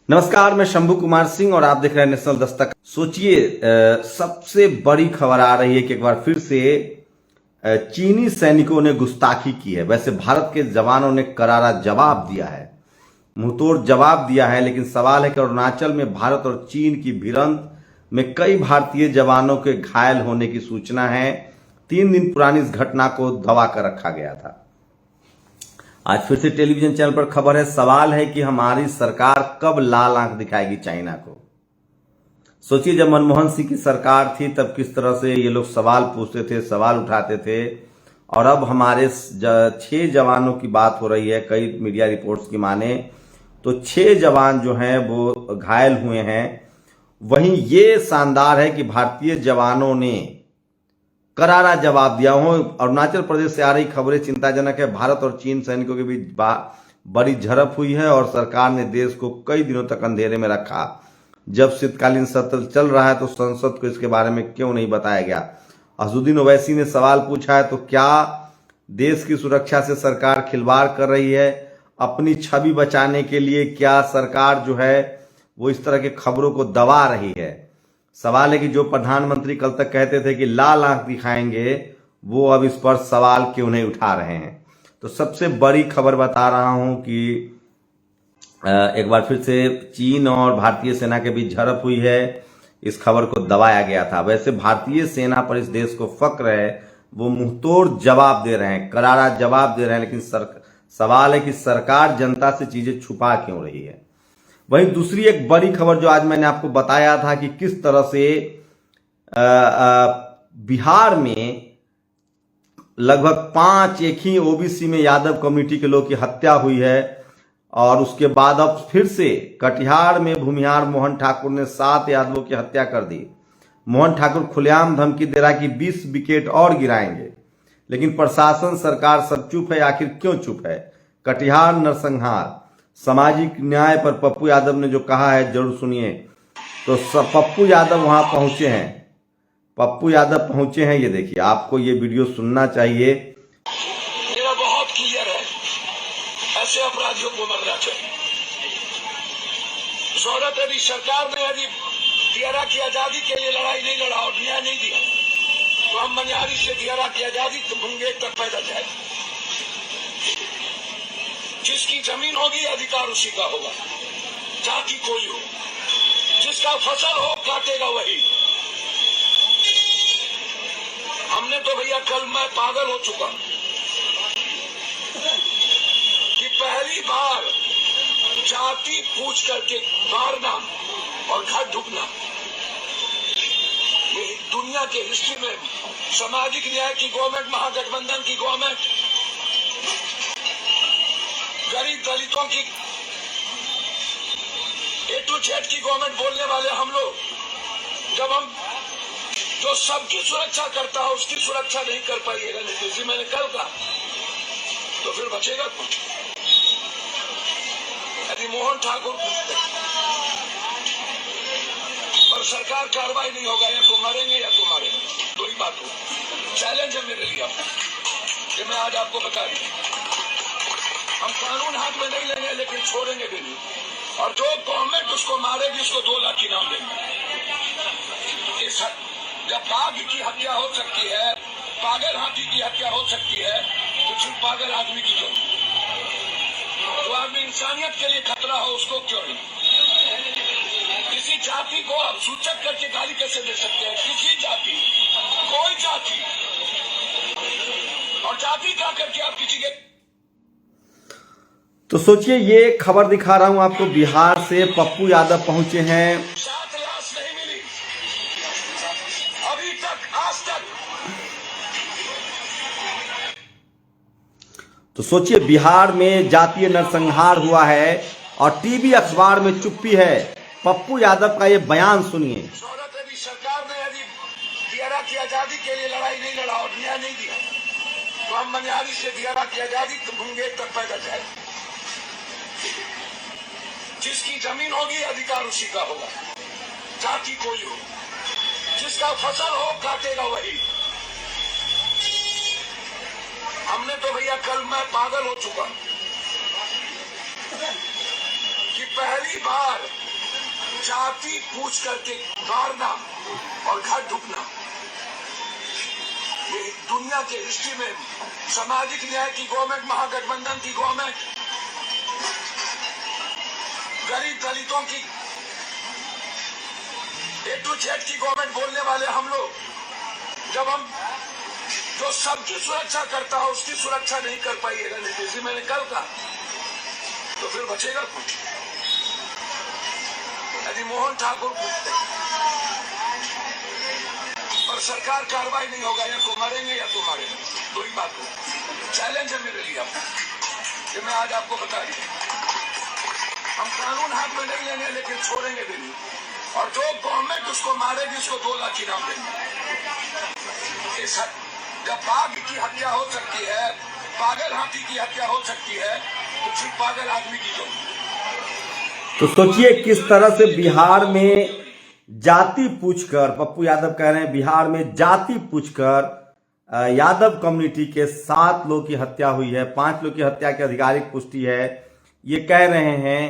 नमस्कार, मैं शंभू कुमार सिंह और आप देख रहे हैं नेशनल दस्तक। सोचिए, सबसे बड़ी खबर आ रही है कि एक बार फिर से चीनी सैनिकों ने गुस्ताखी की है। वैसे भारत के जवानों ने करारा जवाब दिया है, मुंहतोड़ जवाब दिया है, लेकिन सवाल है कि अरुणाचल में भारत और चीन की भिड़ंत में कई भारतीय जवानों के घायल होने की सूचना है। 3 दिन पुरानी इस घटना को दबा कर रखा गया था। आज फिर से टेलीविजन चैनल पर खबर है। सवाल है कि हमारी सरकार कब लाल आंख दिखाएगी चाइना को। सोचिए, जब मनमोहन सिंह की सरकार थी तब किस तरह से ये लोग सवाल पूछते थे, सवाल उठाते थे, और अब हमारे 6 जवानों की बात हो रही है। कई मीडिया रिपोर्ट्स की माने तो 6 जवान जो हैं वो घायल हुए हैं। वहीं ये शानदार है कि भारतीय जवानों ने करारा जवाब दिया हो। अरुणाचल प्रदेश से आ रही खबरें चिंताजनक है। भारत और चीन सैनिकों के बीच बड़ी झड़प हुई है और सरकार ने देश को कई दिनों तक अंधेरे में रखा। जब शीतकालीन सत्र चल रहा है तो संसद को इसके बारे में क्यों नहीं बताया गया। असदुद्दीन ओवैसी ने सवाल पूछा है, तो क्या देश की सुरक्षा से सरकार खिलवाड़ कर रही है? अपनी छवि बचाने के लिए क्या सरकार जो है वो इस तरह की खबरों को दबा रही है? सवाल है कि जो प्रधानमंत्री कल तक कहते थे कि लाल आंख दिखाएंगे, वो अब इस पर सवाल क्यों नहीं उठा रहे हैं। तो सबसे बड़ी खबर बता रहा हूं कि एक बार फिर से चीन और भारतीय सेना के बीच झड़प हुई है। इस खबर को दबाया गया था। वैसे भारतीय सेना पर इस देश को फक्र है, वो मुंहतोड़ जवाब दे रहे हैं, करारा जवाब दे रहे हैं, लेकिन सवाल है कि सरकार जनता से चीजें छुपा क्यों रही है। वहीं दूसरी एक बड़ी खबर जो आज मैंने आपको बताया था कि किस तरह से बिहार में लगभग 5 एक ही ओबीसी में यादव कम्युनिटी के लोग की हत्या हुई है, और उसके बाद अब फिर से कटिहार में भूमिहार मोहन ठाकुर ने 7 यादवों की हत्या कर दी। मोहन ठाकुर खुलेआम धमकी दे रहा कि 20 विकेट और गिराएंगे, लेकिन प्रशासन सरकार सब चुप है। आखिर क्यों चुप है? कटिहार नरसंहार, सामाजिक न्याय पर पप्पू यादव ने जो कहा है जरूर सुनिए। तो पप्पू यादव वहां पहुंचे हैं, पप्पू यादव पहुंचे हैं। ये देखिए, आपको ये वीडियो सुनना चाहिए। मेरा बहुत क्लियर है, ऐसे अपराधियों को मरना चाहिए। जरूरत है भी सरकार ने यदि दियारा की आजादी के लिए लड़ाई नहीं लड़ा और न्याय नहीं दिया तो हम मनिहारी से दियारा की आजादी तो मुंगेर तक पैदल जाए। जिसकी जमीन होगी अधिकार उसी का होगा, जाति कोई हो। जिसका फसल हो काटेगा वही। हमने तो भैया, कल मैं पागल हो चुका कि पहली बार जाति पूछ करके मारना और घर ढुकना, ये दुनिया के हिस्ट्री में सामाजिक न्याय की गवर्नमेंट, महागठबंधन की गवर्नमेंट, गरीब दलितों की A to Z की गवर्नमेंट बोलने वाले हम लोग, जब हम जो सबकी सुरक्षा करता है उसकी सुरक्षा नहीं कर पाइएगा, जैसे मैंने कल कहा, तो फिर बचेगा कौन? यदि मोहन ठाकुर पर सरकार कार्रवाई नहीं होगा, या तो मरेंगे या तो मारेंगे, दो ही बात हो। चैलेंज है मेरे लिए कि मैं आज आपको बता दूं, हम कानून हाथ में नहीं लेंगे लेकिन छोड़ेंगे भी नहीं, और जो गवर्नमेंट उसको मारेगी उसको 2 लाख इनाम देंगे। जब बाघ की हत्या हो सकती है, पागल हाथी की हत्या हो सकती है, तो सिर्फ पागल आदमी की क्यों? जो आदमी इंसानियत के लिए खतरा हो उसको क्यों नहीं? किसी जाति को आप सूचक करके गाली कैसे दे सकते हैं? किसी जाति, कोई जाति, और जाति का करके आप किसी के। तो सोचिए, ये खबर दिखा रहा हूं आपको, बिहार से पप्पू यादव पहुंचे हैं। 7 लाश नहीं मिली अभी तक, आज तक। तो सोचिए, बिहार में जातीय नरसंहार हुआ है और टीवी अखबार में चुप्पी है। पप्पू यादव का ये बयान सुनिए। जरूरत है भी सरकार ने यदि दियारा की आजादी के लिए लड़ाई नहीं लड़ा और न्याय नहीं दिया तो हम मनिहारी से दियारा की आजादी तो मुंगेर तक पैदल जाए। जिसकी जमीन होगी अधिकार उसी का होगा, जाति कोई हो। जिसका फसल हो काटेगा वही। हमने तो भैया, कल मैं पागल हो चुका कि पहली बार जाति पूछ करके मारना और घर ढुकना, ये दुनिया के हिस्ट्री में सामाजिक न्याय की गवर्नमेंट, महागठबंधन की गवर्नमेंट, गरीब दलितों की A to Z की गवर्नमेंट बोलने वाले हम लोग, जब हम जो सबकी सुरक्षा करता है उसकी सुरक्षा नहीं कर पाई है रणनीति, मैंने कल कहा, तो फिर बचेगा कुछ? यदि मोहन ठाकुर पूछते और सरकार कार्रवाई नहीं होगा, या तो मरेंगे या तो मारेंगे, दो ही बात है। चैलेंज है मेरे लिए कि मैं आज आपको बता दूं, हम कानून हाथ में नहीं लेंगे लेकिन छोड़ेंगे भी नहीं, और जो गवर्नमेंट उसको मारेगी उसको 2 लाख इनाम देंगे। जब बाघ की हत्या हो सकती है, पागल हाथी की हत्या हो सकती है, तो फिर पागल आदमी की क्यों? तो सोचिए किस तरह से बिहार में जाति पूछकर, पप्पू यादव कह रहे हैं बिहार में जाति पूछकर यादव कम्युनिटी के 7 लोग की हत्या हुई है, 5 लोग की हत्या की आधिकारिक पुष्टि है। ये कह रहे हैं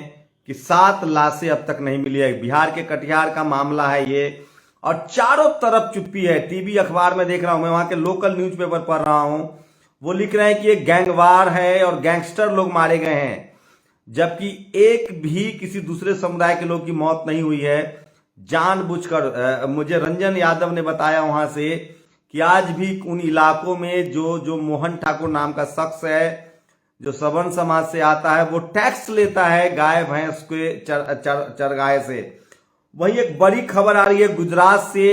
कि 7 लाशें अब तक नहीं मिली है। बिहार के कटिहार का मामला है ये, और चारों तरफ चुप्पी है। टीवी अखबार में देख रहा हूं मैं, वहां के लोकल न्यूज़पेपर पढ़ रहा हूं, वो लिख रहे हैं कि ये गैंगवार है और गैंगस्टर लोग मारे गए हैं, जबकि एक भी किसी दूसरे समुदाय के लोग की मौत नहीं हुई है। जानबूझकर मुझे रंजन यादव ने बताया वहां से कि आज भी उन इलाकों में जो मोहन ठाकुर नाम का शख्स है, जो सवर्ण समाज से आता है, वो टैक्स लेता है गाय भैंस के चरगाहे से। वही एक बड़ी खबर आ रही है गुजरात से,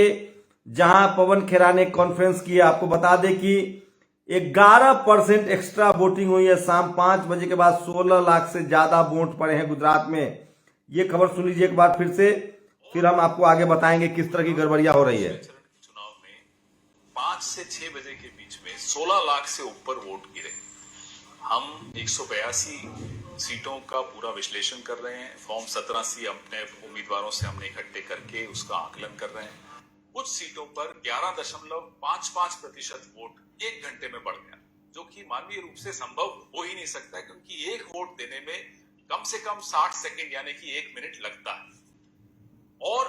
जहां पवन खेरा ने कॉन्फ्रेंस की है। आपको बता दें कि 11% एक्स्ट्रा वोटिंग हुई है। शाम 5 बजे के बाद 16 लाख से ज्यादा वोट पड़े हैं गुजरात में। ये खबर सुन लीजिए एक बार फिर से, फिर हम आपको आगे बताएंगे किस तरह की गड़बड़ियां हो रही है। चुनाव में 5 से 6 बजे के बीच में 16 लाख से ऊपर वोट गिरे। हम 182 सीटों का पूरा विश्लेषण कर रहे हैं। फॉर्म 17C अपने उम्मीदवारों से हमने इकट्ठे करके उसका आकलन कर रहे हैं। कुछ सीटों पर 11.55% वोट 1 घंटे में बढ़ गया, जो कि मानवीय रूप से संभव हो ही नहीं सकता है, क्योंकि एक वोट देने में कम से कम 60 सेकंड यानी कि 1 मिनट लगता है। और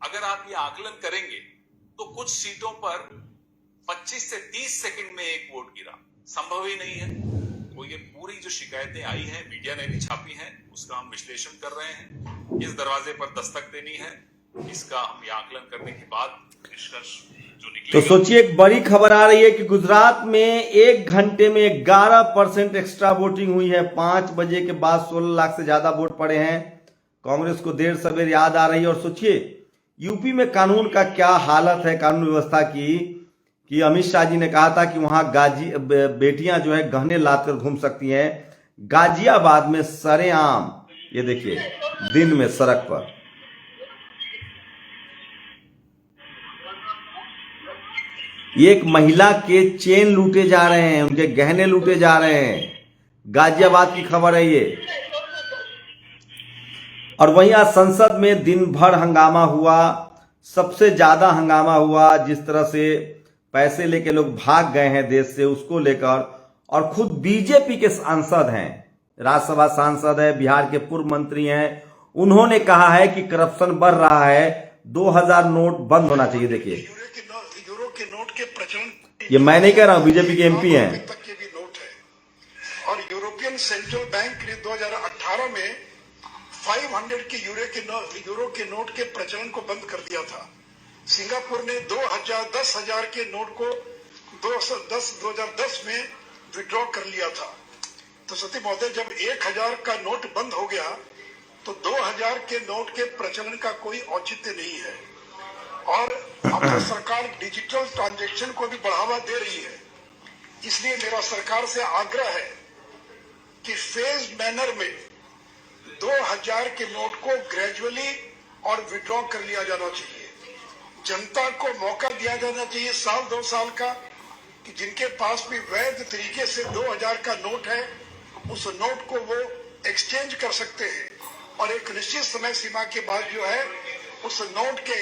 अगर आप ये आकलन करेंगे तो कुछ सीटों पर 25 से 30 सेकंड में एक वोट गिरा, संभव ही नहीं है। तो ये पूरी जो शिकायतें आई हैं, मीडिया ने भी छापी हैं, उसका हम विश्लेषण कर रहे हैं। इस दरवाजे पर दस्तक देनी है, इसका हम ये आकलन करने के बाद निष्कर्ष जो निकलेगा। तो सोचिए एक बड़ी खबर आ रही है कि गुजरात में 1 घंटे में 11% एक्स्ट्रा वोटिंग हुई है। 5 बजे के बाद 16 लाख से ज्यादा वोट पड़े हैं। कांग्रेस को देर सवेर याद आ रही है। और सोचिए यूपी में कानून का क्या हालत है, कानून व्यवस्था की, कि अमित शाह जी ने कहा था कि वहां बेटियां जो है गहने लाद कर घूम सकती हैं। गाजियाबाद में सरेआम, ये देखिए दिन में सड़क पर ये एक महिला के चेन लूटे जा रहे हैं, उनके गहने लूटे जा रहे हैं। गाजियाबाद की खबर है ये। और वहीं आज संसद में दिन भर हंगामा हुआ, सबसे ज्यादा हंगामा हुआ। जिस तरह से पैसे लेके लोग भाग गए हैं देश से, उसको लेकर, और खुद बीजेपी के सांसद हैं, राज्यसभा सांसद है, बिहार के पूर्व मंत्री हैं, उन्होंने कहा है कि करप्शन बढ़ रहा है, 2000 नोट बंद होना चाहिए। देखिए यूरो के नोट के प्रचलन, ये मैं नहीं कह रहा हूं, बीजेपी के एमपी हैं। तक के भी नोट है। और यूरोपियन सेंट्रल बैंक ने 2018 में 500 के यूरो के नोट के प्रचलन को बंद कर दिया था। सिंगापुर ने 10,000 के नोट को 2010 में विड्रॉ कर लिया था। तो सती महोदय, जब 1000 का नोट बंद हो गया तो 2000 के नोट के प्रचलन का कोई औचित्य नहीं है। और अब तो सरकार डिजिटल ट्रांजैक्शन को भी बढ़ावा दे रही है। इसलिए मेरा सरकार से आग्रह है कि फेज मैनर में 2000 के नोट को ग्रेजुअली और विड्रॉ कर लिया जाना चाहिए। जनता को मौका दिया जाना चाहिए 1-2 साल का, कि जिनके पास भी वैध तरीके से 2000 का नोट है, उस नोट को वो एक्सचेंज कर सकते हैं। और एक निश्चित समय सीमा के बाद जो है उस नोट के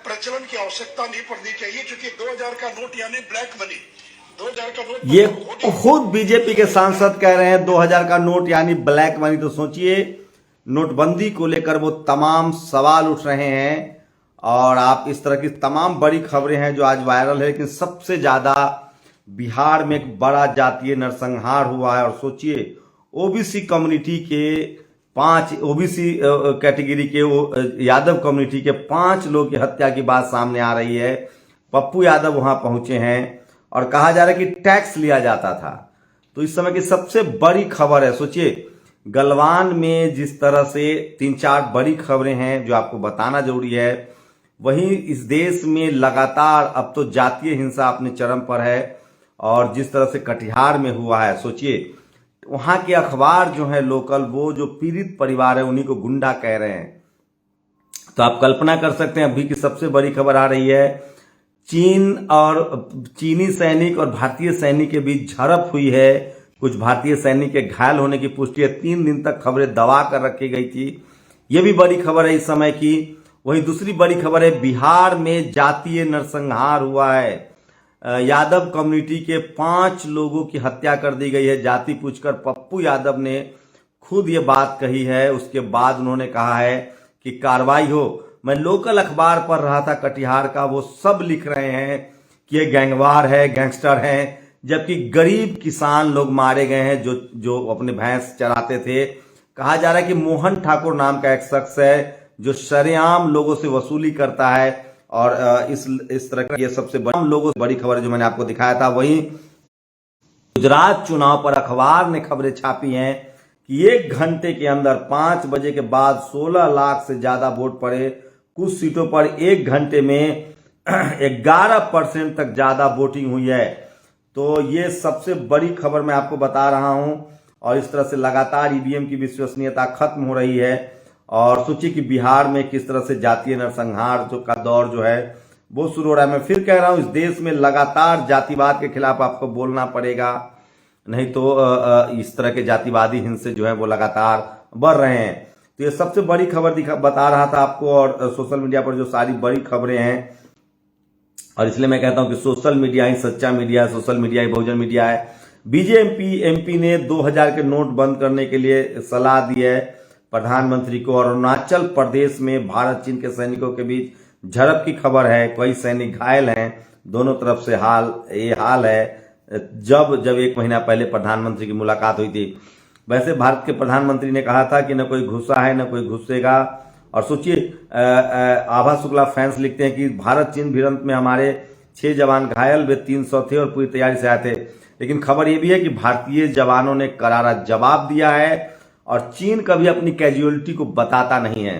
प्रचलन की आवश्यकता नहीं पड़नी चाहिए, क्योंकि 2000 का नोट यानी ब्लैक मनी, 2000 का नोट, ये खुद बीजेपी के सांसद कह रहे हैं 2000 का नोट यानी ब्लैक मनी। तो सोचिए नोटबंदी को लेकर वो तमाम सवाल उठ रहे हैं और आप इस तरह की तमाम बड़ी खबरें हैं जो आज वायरल है। लेकिन सबसे ज्यादा बिहार में एक बड़ा जातीय नरसंहार हुआ है और सोचिए ओबीसी कम्युनिटी के 5 ओबीसी कैटेगरी के यादव कम्युनिटी के 5 लोग की हत्या की बात सामने आ रही है। पप्पू यादव वहां पहुंचे हैं और कहा जा रहा है कि टैक्स लिया जाता था। तो इस समय की सबसे बड़ी खबर है। सोचिए गलवान में जिस तरह से 3-4 बड़ी खबरें हैं जो आपको बताना जरूरी है, वहीं इस देश में लगातार अब तो जातीय हिंसा अपने चरम पर है और जिस तरह से कटिहार में हुआ है, सोचिए वहां के अखबार जो है लोकल, वो जो पीड़ित परिवार है उन्हीं को गुंडा कह रहे हैं। तो आप कल्पना कर सकते हैं अभी की सबसे बड़ी खबर आ रही है, चीनी सैनिक और भारतीय सैनिक के बीच झड़प हुई है। कुछ भारतीय सैनिक के घायल होने की पुष्टि है। 3 दिन तक खबरें दबा कर रखी गई थी। यह भी बड़ी खबर है इस समय की। वहीं दूसरी बड़ी खबर है, बिहार में जातीय नरसंहार हुआ है। यादव कम्युनिटी के 5 लोगों की हत्या कर दी गई है। जाति पूछकर पप्पू यादव ने खुद ये बात कही है। उसके बाद उन्होंने कहा है कि कार्रवाई हो। मैं लोकल अखबार पढ़ रहा था कटिहार का, वो सब लिख रहे हैं कि ये गैंगवार है, गैंगस्टर हैं, जबकि गरीब किसान लोग मारे गए हैं जो अपने भैंस चराते थे। कहा जा रहा है कि मोहन ठाकुर नाम का एक शख्स है जो सरेआम लोगों से वसूली करता है और इस तरह की ये सबसे बड़ी खबर जो मैंने आपको दिखाया था। वहीं गुजरात चुनाव पर अखबार ने खबरें छापी हैं कि 1 घंटे के अंदर 5 बजे के बाद 16 लाख से ज्यादा वोट पड़े। कुछ सीटों पर 1 घंटे में 11% तक ज्यादा वोटिंग हुई है। तो ये सबसे बड़ी खबर मैं आपको बता रहा हूं और इस तरह से लगातार ईवीएम की विश्वसनीयता खत्म हो रही है। और सोचिए कि बिहार में किस तरह से जातीय नरसंहार का दौर जो है वो शुरू हो रहा है। मैं फिर कह रहा हूं, इस देश में लगातार जातिवाद के खिलाफ आपको बोलना पड़ेगा, नहीं तो इस तरह के जातिवादी हिंसे जो है वो लगातार बढ़ रहे हैं। तो ये सबसे बड़ी खबर बता रहा था आपको। और सोशल मीडिया पर जो सारी बड़ी खबरें हैं, और इसलिए मैं कहता हूं कि सोशल मीडिया ही सच्चा मीडिया है, सोशल मीडिया ही बहुजन मीडिया है। बीजेपी एमपी ने 2000 के नोट बंद करने के लिए सलाह दी है प्रधानमंत्री को। और अरुणाचल प्रदेश में भारत चीन के सैनिकों के बीच झड़प की खबर है, कई सैनिक घायल हैं। दोनों तरफ से ये हाल है जब 1 महीना पहले प्रधानमंत्री की मुलाकात हुई थी। वैसे भारत के प्रधानमंत्री ने कहा था कि न कोई घुसा है न कोई घुसेगा। और सोचिए आभा शुक्ला फैंस लिखते हैं कि भारत चीन भिड़ंत में हमारे 6 जवान घायल, वे 300 थे और पूरी तैयारी से आए थे। लेकिन खबर यह भी है कि भारतीय जवानों ने करारा जवाब दिया है और चीन कभी अपनी कैजुअलिटी को बताता नहीं है।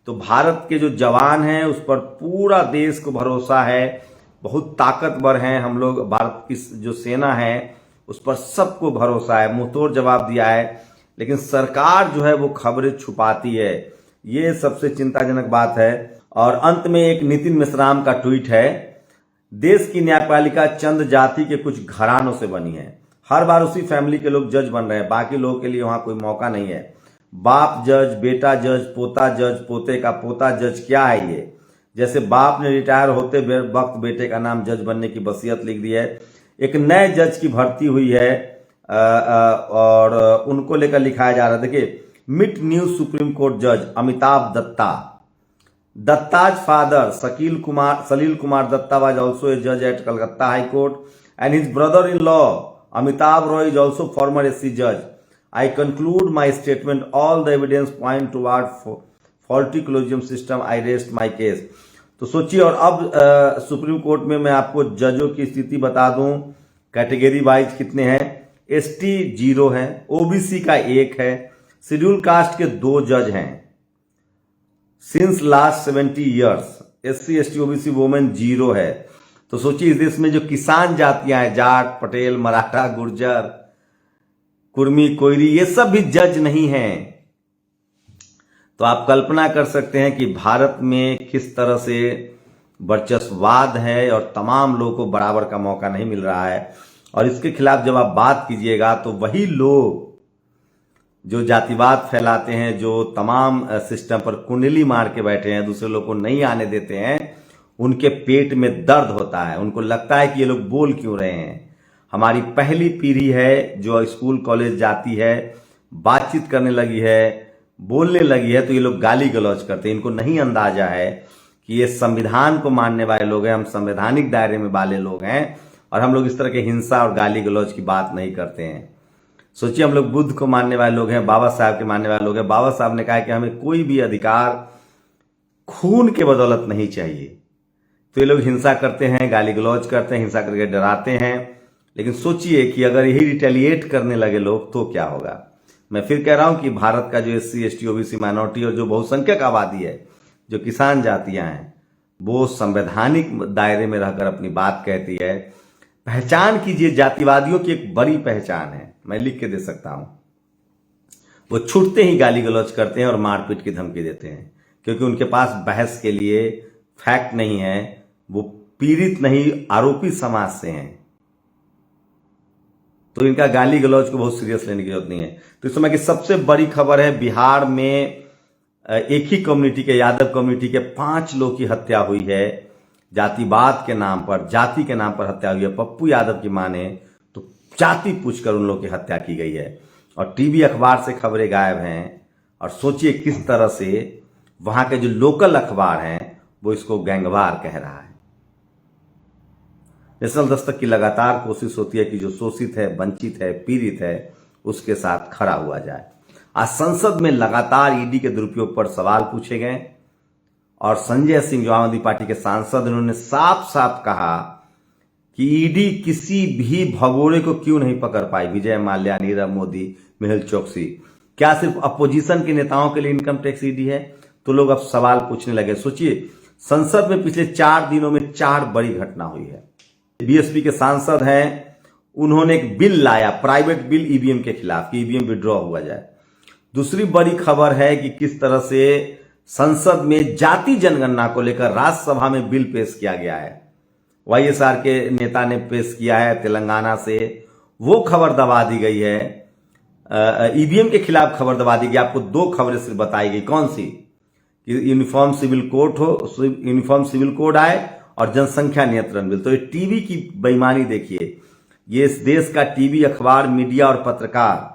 तो भारत के जो जवान हैं उस पर पूरा देश को भरोसा है, बहुत ताकतवर हैं हम लोग। भारत की जो सेना है उस पर सबको भरोसा है, मुंहतोड़ जवाब दिया है। लेकिन सरकार जो है वो खबरें छुपाती है, ये सबसे चिंताजनक बात है। और अंत में एक नितिन मिश्राम का ट्वीट है, देश की न्यायपालिका चंद जाति के कुछ घरानों से बनी है। हर बार उसी फैमिली के लोग जज बन रहे हैं, बाकी लोगों के लिए वहां कोई मौका नहीं है। बाप जज, बेटा जज, पोता जज, पोते का पोता जज, क्या है ये? जैसे बाप ने रिटायर होते वक्त बेटे का नाम जज बनने की वसीयत लिख दी है। एक नए जज की भर्ती हुई है और उनको लेकर लिखाया जा रहा है। देखिए, मिट न्यू सुप्रीम कोर्ट जज Amitabh Dutta, Dutta's father Salil Kumar Dutta was also a judge at Calcutta High Court and his brother-in-law Amitabh Roy is also former SC judge. I conclude my statement, all the evidence point toward faulty collegium system. I rest my case. तो सोचिए, और अब supreme court में मैं आपको जजों की स्थिति बता दूं, कैटेगरी वाइज कितने हैं। एसटी 0 है, ओबीसी का 1 है, शेड्यूल कास्ट के 2 जज हैं since last 70 years. SC ST OBC women 0 है। तो सोचिए, इस देश में जो किसान जातियां हैं, जाट, पटेल, मराठा, गुर्जर, कुर्मी, कोयरी, ये सब भी जज नहीं हैं। तो आप कल्पना कर सकते हैं कि भारत में किस तरह से वर्चस्ववाद है और तमाम लोगों को बराबर का मौका नहीं मिल रहा है। और इसके खिलाफ जब आप बात कीजिएगा तो वही लोग जो जातिवाद फैलाते हैं, जो तमाम सिस्टम पर कुंडली मार के बैठे हैं, दूसरे लोग को नहीं आने देते हैं, उनके पेट में दर्द होता है। उनको लगता है कि ये लोग बोल क्यों रहे हैं। हमारी पहली पीढ़ी है जो स्कूल कॉलेज जाती है, बातचीत करने लगी है, बोलने लगी है तो ये लोग गाली गलौज करते हैं। इनको नहीं अंदाजा है कि ये संविधान को मानने वाले लोग हैं, हम संवैधानिक दायरे में वाले लोग हैं और हम लोग इस तरह के हिंसा और गाली गलौज की बात नहीं करते हैं। सोचिए, हम लोग बुद्ध को मानने वाले लोग हैं, बाबा साहब के मानने वाले लोग हैं। बाबा साहब ने कहा कि हमें कोई भी अधिकार खून के बदौलत नहीं चाहिए। तो ये लोग हिंसा करते हैं, गाली गलौज करते हैं, हिंसा करके डराते हैं। लेकिन सोचिए कि अगर यही रिटेलिएट करने लगे लोग तो क्या होगा। मैं फिर कह रहा हूं कि भारत का जो SC ST OBC माइनॉरिटी और जो बहुसंख्यक आबादी है, जो किसान जातियां हैं, वो संवैधानिक दायरे में रहकर अपनी बात कहती है। पहचान कीजिए, जातिवादियों की एक बड़ी पहचान है, मैं लिख के दे सकता हूं। वो छूटते ही गाली गलौज करते हैं और मारपीट की धमकी देते हैं, क्योंकि उनके पास बहस के लिए फैक्ट नहीं है। वो पीड़ित नहीं, आरोपी समाज से हैं। तो इनका गाली गलौज को बहुत सीरियस लेने की जरूरत नहीं है। तो इस समय की सबसे बड़ी खबर है, बिहार में एक ही कम्युनिटी के, यादव कम्युनिटी के 5 लोग की हत्या हुई है। जातिवाद के नाम पर, जाति के नाम पर हत्या हुई है। पप्पू यादव की माने तो जाति पूछकर उन लोगों की हत्या की गई है और टीवी अखबार से खबरें गायब हैं। और सोचिए किस तरह से वहां के जो लोकल अखबार हैं वो इसको गैंगवार कह रहा है। नेशनल दस्तक की लगातार कोशिश होती है कि जो शोषित है, वंचित है, पीड़ित है, उसके साथ खड़ा हुआ जाए। आज संसद में लगातार ईडी के दुरुपयोग पर सवाल पूछे गए और संजय सिंह, जो आम आदमी पार्टी के सांसद, उन्होंने साफ साफ कहा कि ईडी किसी भी भगोड़े को क्यों नहीं पकड़ पाई। विजय माल्या, नीरव मोदी, मेहुल चोकसी, क्या सिर्फ अपोजिशन के नेताओं के लिए इनकम टैक्स ईडी है? तो लोग अब सवाल पूछने लगे। सोचिए, संसद में पिछले 4 दिनों में 4 बड़ी घटना हुई है। बीएसपी के सांसद हैं, उन्होंने एक बिल लाया, प्राइवेट बिल ईवीएम के खिलाफ, कि ईवीएम विड्रॉ हुआ जाए। दूसरी बड़ी खबर है कि किस तरह से संसद में जाति जनगणना को लेकर राज्यसभा में बिल पेश किया गया है। YSR के नेता ने पेश किया है तेलंगाना से, वो खबर दबा दी गई है। ईवीएम के खिलाफ खबर दबा दी गई। आपको 2 खबरें सिर्फ बताई गई, कौन सी? कि यूनिफॉर्म सिविल कोड हो, यूनिफॉर्म सिविल कोड आए और जनसंख्या नियंत्रण बिल। तो ये टीवी की बेईमानी देखिए। ये इस देश का टीवी, अखबार, मीडिया और पत्रकार,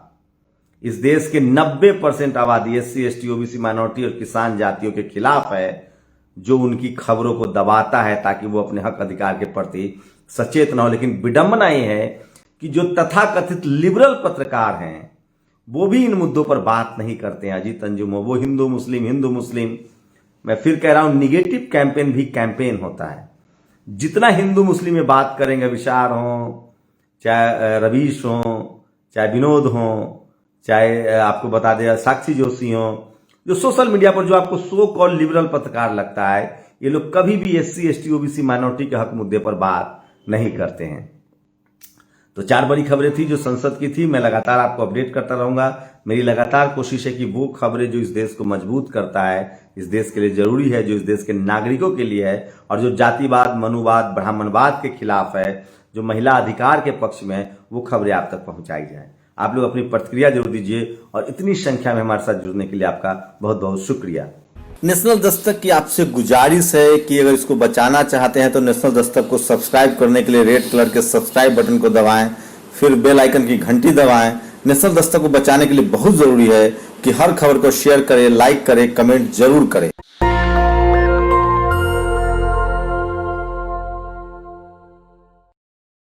इस देश के 90% आबादी SC ST OBC माइनॉरिटी और किसान जातियों के खिलाफ है, जो उनकी खबरों को दबाता है ताकि वो अपने हक अधिकार के प्रति सचेत न हो। लेकिन विडंबना ये है कि जो तथाकथित लिबरल पत्रकार हैं वो भी इन मुद्दों पर बात नहीं करते हैं। अजीत अंजुम हो, वो हिंदू मुस्लिम। मैं फिर कह रहा हूं, निगेटिव कैंपेन भी कैंपेन होता है। जितना हिंदू मुस्लिम में बात करेंगे, विशाल हो, चाहे रवीश हो, चाहे विनोद हो, चाहे आपको बता दें साक्षी जोशी हो, जो सोशल मीडिया पर जो आपको सो कॉल लिबरल पत्रकार लगता है, ये लोग कभी भी SC ST OBC माइनॉरिटी के हक मुद्दे पर बात नहीं करते हैं। तो 4 बड़ी खबरें थी जो संसद की थी। मैं लगातार आपको अपडेट करता रहूंगा। मेरी लगातार कोशिश है कि वो खबरें जो इस देश को मजबूत करता है, इस देश के लिए जरूरी है, जो इस देश के नागरिकों के लिए है, और जो जातिवाद, मनुवाद, ब्राह्मणवाद के खिलाफ है, जो महिला अधिकार के पक्ष में है, वो खबरें आप तक पहुंचाई जाए। आप लोग अपनी प्रतिक्रिया जरूर दीजिए और इतनी संख्या में हमारे साथ जुड़ने के लिए आपका बहुत बहुत शुक्रिया। नेशनल दस्तक की आपसे गुजारिश है कि अगर इसको बचाना चाहते हैं तो नेशनल दस्तक को सब्सक्राइब करने के लिए रेड कलर के सब्सक्राइब बटन को दबाएं, फिर बेल आइकन की घंटी दबाएं। नेशनल दस्तक को बचाने के लिए बहुत जरूरी है कि हर खबर को शेयर करें, लाइक करें, कमेंट जरूर करें।